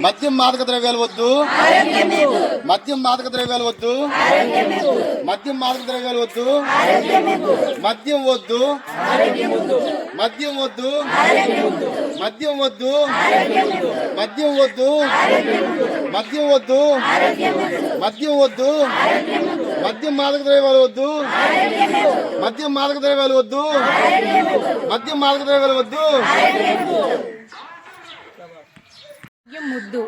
మద్యం మాదక ద్రవ్యాలు వద్దు, మద్యం మాదక ద్రవ్యాలు వద్దు, మద్యం మాదక ద్రవ్యాలు వద్దు, మద్యం వద్దు, మద్యం వద్దు, మద్యం వద్దు, మద్యం వద్దు, మద్యం వద్దు, మద్యం వద్దు, మద్యం మాదక ద్రవ్యాలు వద్దు, మద్యం మాదక ద్రవ్యాలు వద్దు, మద్యం మాదక ద్రవ్యాలు వద్దు. ముద్దు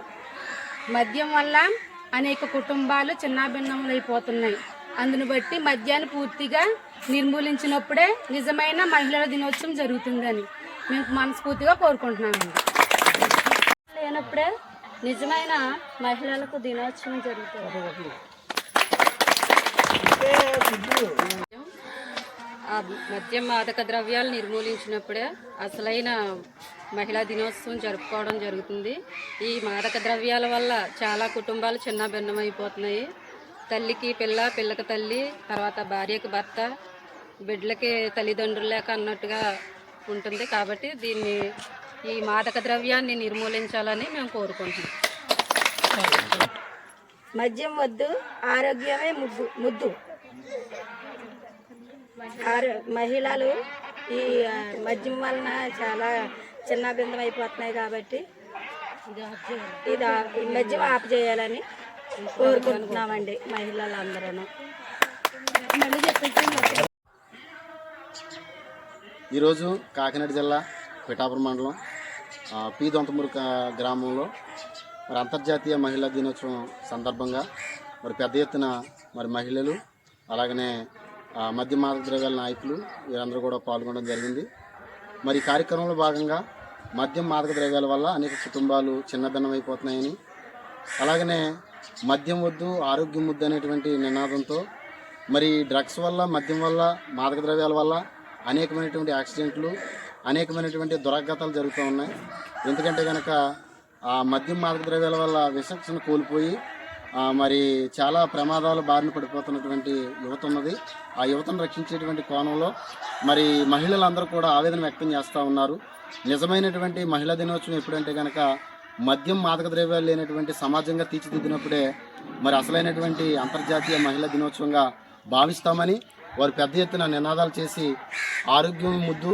మద్యం వల్ల అనేక కుటుంబాలు చిన్నాభిన్నములైపోతున్నాయి. అందును బట్టి మద్యాన్ని పూర్తిగా నిర్మూలించినప్పుడే నిజమైన మహిళల దినోత్సవం జరుగుతుందని మేము మనస్ఫూర్తిగా కోరుకుంటున్నామండి. లేనప్పుడే నిజమైన మహిళలకు దినోత్సవం జరుగుతుంది. మద్యం మాదక ద్రవ్యాలు నిర్మూలించినప్పుడే అసలైన మహిళా దినోత్సవం జరుపుకోవడం జరుగుతుంది. ఈ మాదక ద్రవ్యాల వల్ల చాలా కుటుంబాలు చిన్న భిన్నమైపోతున్నాయి. తల్లికి పిల్ల, పిల్లకి తల్లి, తర్వాత భార్యకి భర్త, బిడ్డలకి తల్లిదండ్రులు లేక అన్నట్టుగా ఉంటుంది. కాబట్టి ఈ మాదక ద్రవ్యాన్ని నిర్మూలించాలని మేము కోరుకుంటున్నాం. మద్యం వద్దు, ఆరోగ్యమే ముద్దు. మహిళలు ఈ మద్యం వలన చాలా చిన్న భిన్నం అయిపోతున్నాయి. కాబట్టి ఈ మద్యం ఆపు చేయాలని కోరుకుంటున్నామండి మహిళలందరూ. ఈరోజు కాకినాడ జిల్లా పిఠాపురం మండలం పి దొంతమూరు గ్రామంలో మరి అంతర్జాతీయ మహిళా దినోత్సవం సందర్భంగా మరి పెద్ద ఎత్తున మరి మహిళలు అలాగనే మద్య మాదక ద్రవ్యాల నాయకులు వీరందరూ కూడా పాల్గొనడం జరిగింది. మరి ఈ కార్యక్రమంలో భాగంగా మద్యం మాదక ద్రవ్యాల వల్ల అనేక కుటుంబాలు చిన్నభిన్నమైపోతున్నాయని, అలాగనే మద్యం వద్దు ఆరోగ్యం వద్దు అనేటువంటి నినాదంతో మరి డ్రగ్స్ వల్ల, మద్యం వల్ల, మాదక ద్రవ్యాల వల్ల అనేకమైనటువంటి యాక్సిడెంట్లు, అనేకమైనటువంటి దురాఘాతాలు జరుగుతూ ఉన్నాయి. ఎందుకంటే కనుక ఆ మద్యం మాదక ద్రవ్యాల వల్ల విచక్షణ కోల్పోయి మరి చాలా ప్రమాదాలు బారిన పడిపోతున్నటువంటి యువత ఉన్నది. ఆ యువతను రక్షించేటువంటి కోణంలో మరి మహిళలందరూ కూడా ఆవేదన వ్యక్తం చేస్తూ ఉన్నారు. నిజమైనటువంటి మహిళా దినోత్సవం ఎప్పుడంటే కనుక మద్యం మాదక ద్రవ్యాలు లేనటువంటి సమాజంగా తీర్చిదిద్దినప్పుడే మరి అసలైనటువంటి అంతర్జాతీయ మహిళా దినోత్సవంగా భావిస్తామని వారు పెద్ద ఎత్తున నినాదాలు చేసి ఆరోగ్యం ముద్దు,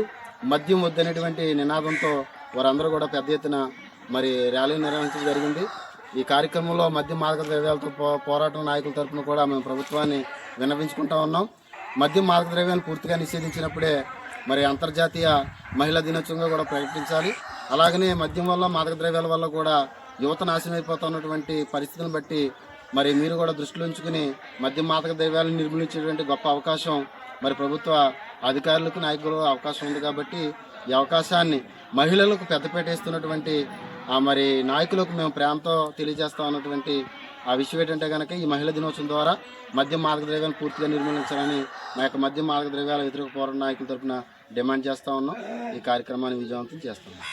మద్యం వద్దు అనేటువంటి నినాదంతో వారందరూ కూడా పెద్ద ఎత్తున మరి ర్యాలీ నిర్వహించడం జరిగింది. ఈ కార్యక్రమంలో మద్యం మాదక ద్రవ్యాలతో పోరాటం నాయకుల తరఫున కూడా మేము ప్రభుత్వాన్ని విన్నవించుకుంటా ఉన్నాం. మద్యం మాదక ద్రవ్యాలు పూర్తిగా నిషేధించినప్పుడే మరి అంతర్జాతీయ మహిళా దినోత్సవంగా కూడా ప్రకటించాలి. అలాగనే మద్యం వల్ల, మాదక ద్రవ్యాల వల్ల కూడా యువత నాశనం అయిపోతున్నటువంటి పరిస్థితులను బట్టి మరి మీరు కూడా దృష్టిలో ఉంచుకుని మద్యం మాదక ద్రవ్యాలను నిర్మూలించేటువంటి గొప్ప అవకాశం మరి ప్రభుత్వ అధికారులకు, నాయకులకు అవకాశం ఉంది. కాబట్టి ఈ అవకాశాన్ని మహిళలకు పెద్దపీట వేస్తున్నటువంటి మరి నాయకులకు మేము ప్రేమతో తెలియజేస్తా ఉన్నటువంటి ఆ విషయం ఏంటంటే కనుక ఈ మహిళా దినోత్సవం ద్వారా మద్యం మాదక ద్రవ్యాలను పూర్తిగా నిర్మూలించాలని మా యొక్క మద్యం మాదక ద్రవ్యాల వ్యతిరేక పోరాట నాయకుల తరఫున డిమాండ్ చేస్తూ ఉన్నాం. ఈ కార్యక్రమాన్ని విజయవంతం చేస్తున్నాం.